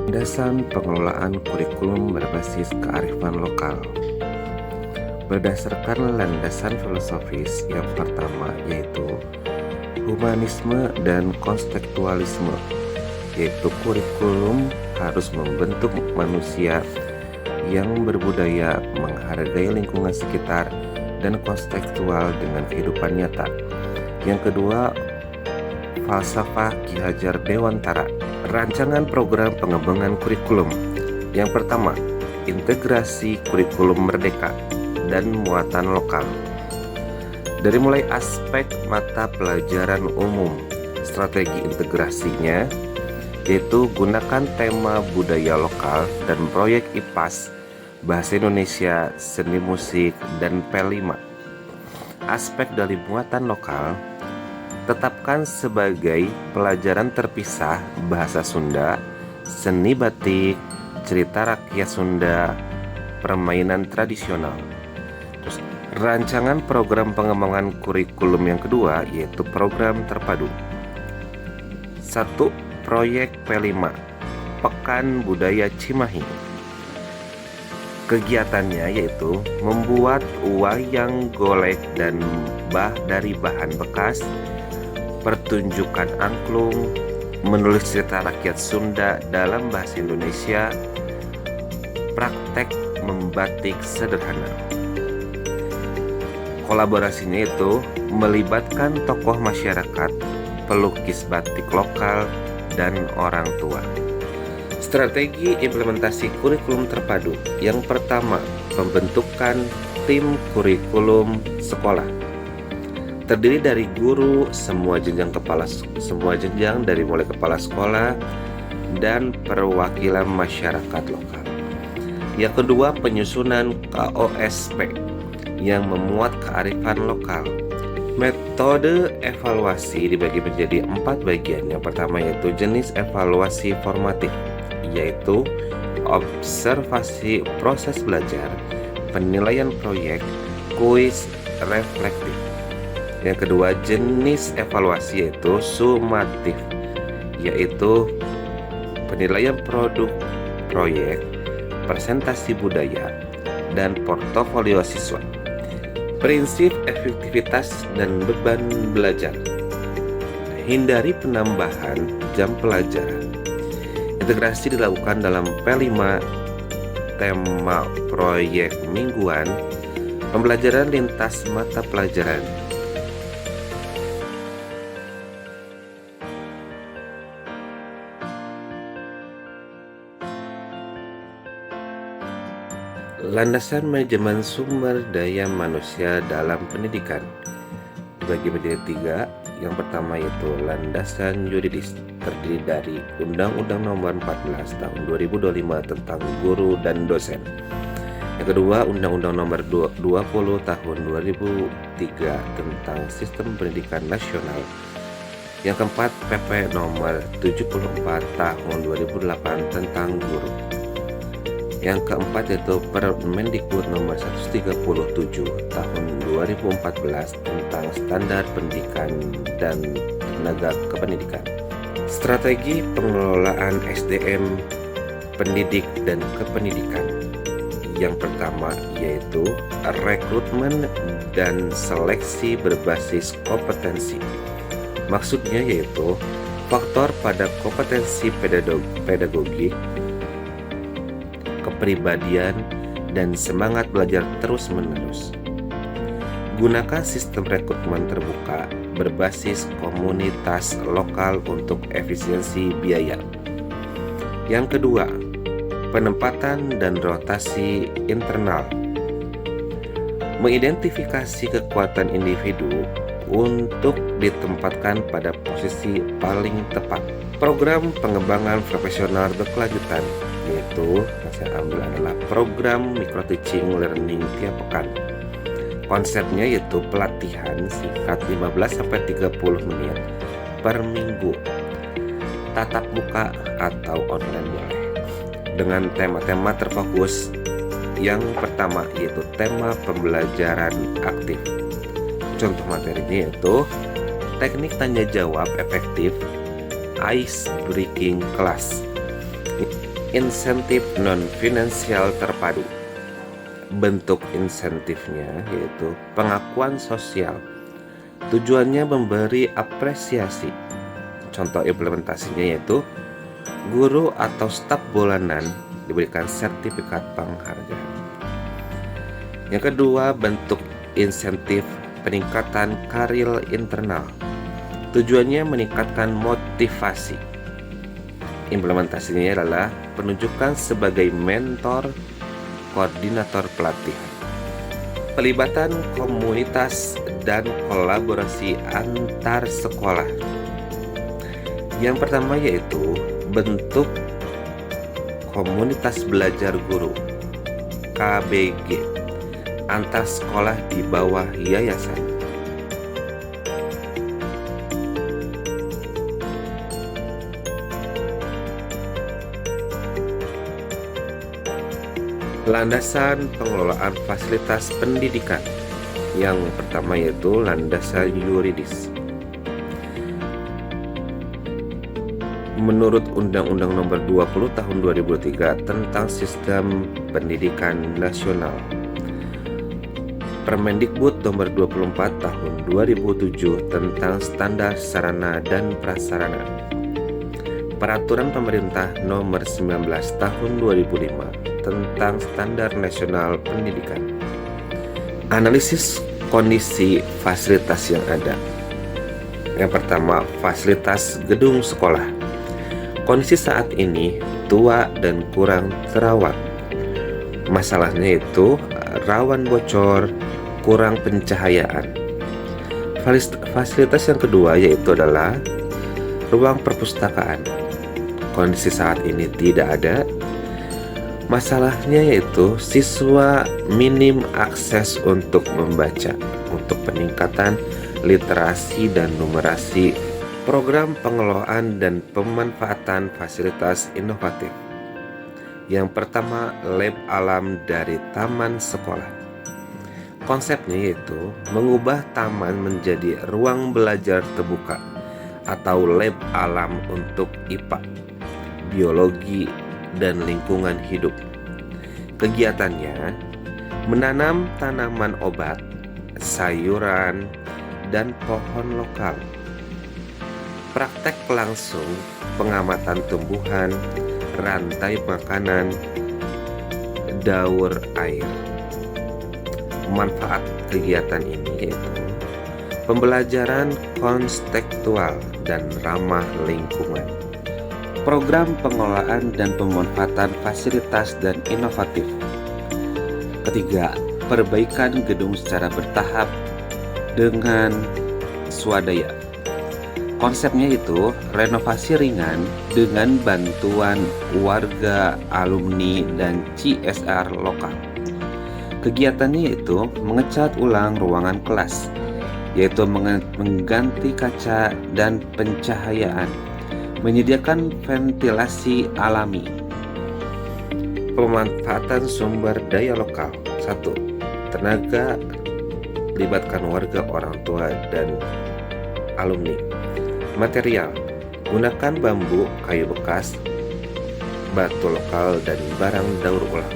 Landasan pengelolaan kurikulum berbasis kearifan lokal. Berdasarkan landasan filosofis yang pertama yaitu humanisme dan kontekstualisme, yaitu kurikulum harus membentuk manusia yang berbudaya, menghargai lingkungan sekitar, dan kontekstual dengan kehidupan nyata. Yang kedua, falsafah Ki Hajar Dewantara. Rancangan program pengembangan kurikulum. Yang pertama, integrasi kurikulum merdeka dan muatan lokal. Dari mulai aspek mata pelajaran umum, strategi integrasinya yaitu gunakan tema budaya lokal dan proyek IPAS, Bahasa Indonesia, Seni Musik, dan P5. Aspek dari muatan lokal, tetapkan sebagai pelajaran terpisah bahasa Sunda, seni batik, cerita rakyat Sunda, permainan tradisional. Terus, rancangan program pengembangan kurikulum yang kedua yaitu program terpadu. 1. Proyek P5, Pekan Budaya Cimahi. Kegiatannya yaitu membuat wayang golek dan dari bahan bekas, pertunjukan angklung, menulis cerita rakyat Sunda dalam bahasa Indonesia, praktek membatik sederhana. Kolaborasinya itu melibatkan tokoh masyarakat, pelukis batik lokal, dan orang tua. Strategi implementasi kurikulum terpadu. Yang pertama, pembentukan tim kurikulum sekolah. Terdiri dari guru semua jenjang dari mulai kepala sekolah dan perwakilan masyarakat lokal. Yang kedua, penyusunan KOSP yang memuat kearifan lokal. Metode evaluasi dibagi menjadi 4 bagian. Yang pertama yaitu jenis evaluasi formatif, yaitu observasi proses belajar, penilaian proyek, kuis reflektif. Yang kedua, jenis evaluasi yaitu sumatif, yaitu penilaian produk proyek, presentasi budaya, dan portofolio siswa. Prinsip efektivitas dan beban belajar. Hindari penambahan jam pelajaran. Integrasi dilakukan dalam P5, tema proyek mingguan, pembelajaran lintas mata pelajaran. Landasan manajemen sumber daya manusia dalam pendidikan dibagi menjadi 3. Yang pertama yaitu landasan yuridis, terdiri dari Undang-Undang Nomor 14 Tahun 2025 tentang guru dan dosen. Yang kedua, Undang-Undang Nomor 20 Tahun 2003 tentang Sistem Pendidikan Nasional. Yang keempat, PP Nomor 74 Tahun 2008 tentang guru. Yang keempat yaitu Permendikbud Nomor 137 Tahun 2014 tentang Standar Pendidikan dan Tenaga Kependidikan. Strategi pengelolaan SDM pendidik dan kependidikan. Yang pertama yaitu rekrutmen dan seleksi berbasis kompetensi. Maksudnya yaitu faktor pada kompetensi pedagogik, kepribadian, dan semangat belajar terus-menerus. Gunakan sistem rekrutmen terbuka berbasis komunitas lokal untuk efisiensi biaya. Yang kedua, penempatan dan rotasi internal. Mengidentifikasi kekuatan individu untuk ditempatkan pada posisi paling tepat. Program pengembangan profesional berkelanjutan yaitu saya ambil adalah program micro teaching learning tiap pekan. Konsepnya yaitu pelatihan singkat 15-30 menit per minggu, tatap muka atau online boleh, dengan tema-tema terfokus. Yang pertama yaitu tema pembelajaran aktif. Contoh materinya yaitu teknik tanya jawab efektif, ice breaking class. insentif non-finansial terpadu. Bentuk insentifnya yaitu pengakuan sosial. Tujuannya memberi apresiasi. Contoh implementasinya yaitu guru atau staf bulanan diberikan sertifikat penghargaan. Yang kedua, bentuk insentif peningkatan karir internal. Tujuannya meningkatkan motivasi. Implementasinya adalah penunjukan sebagai mentor, koordinator pelatihan. Pelibatan komunitas dan kolaborasi antar sekolah. Yang pertama yaitu bentuk komunitas belajar guru KBG antar sekolah di bawah yayasan. Landasan pengelolaan fasilitas pendidikan. Yang pertama yaitu landasan yuridis. Menurut Undang-Undang Nomor 20 Tahun 2003 tentang Sistem Pendidikan Nasional, Permendikbud Nomor 24 Tahun 2007 tentang Standar Sarana dan Prasarana, Peraturan Pemerintah Nomor 19 Tahun 2005 tentang Standar Nasional Pendidikan. Analisis kondisi fasilitas yang ada. Yang pertama, fasilitas gedung sekolah. Kondisi saat ini tua dan kurang terawat. Masalahnya itu rawan bocor, kurang pencahayaan. Fasilitas yang kedua yaitu adalah ruang perpustakaan. Kondisi saat ini tidak ada. Masalahnya yaitu siswa minim akses untuk membaca. Untuk peningkatan literasi dan numerasi, program pengelolaan dan pemanfaatan fasilitas inovatif. Yang pertama, lab alam dari taman sekolah. Konsepnya yaitu mengubah taman menjadi ruang belajar terbuka atau lab alam untuk IPA, biologi, dan lingkungan hidup. Kegiatannya menanam tanaman obat, sayuran, dan pohon lokal. Praktek langsung pengamatan tumbuhan, rantai makanan, daur air. Manfaat kegiatan ini yaitu pembelajaran kontekstual dan ramah lingkungan. Program pengelolaan dan pemanfaatan fasilitas dan inovatif. Ketiga, perbaikan gedung secara bertahap dengan swadaya. Konsepnya itu renovasi ringan dengan bantuan warga, alumni, dan CSR lokal. Kegiatannya itu mengecat ulang ruangan kelas, yaitu mengganti kaca dan pencahayaan, menyediakan ventilasi alami. Pemanfaatan sumber daya lokal. 1. Tenaga, libatkan warga, orang tua, dan alumni. Material, gunakan bambu, kayu bekas, batu lokal, dan barang daur ulang.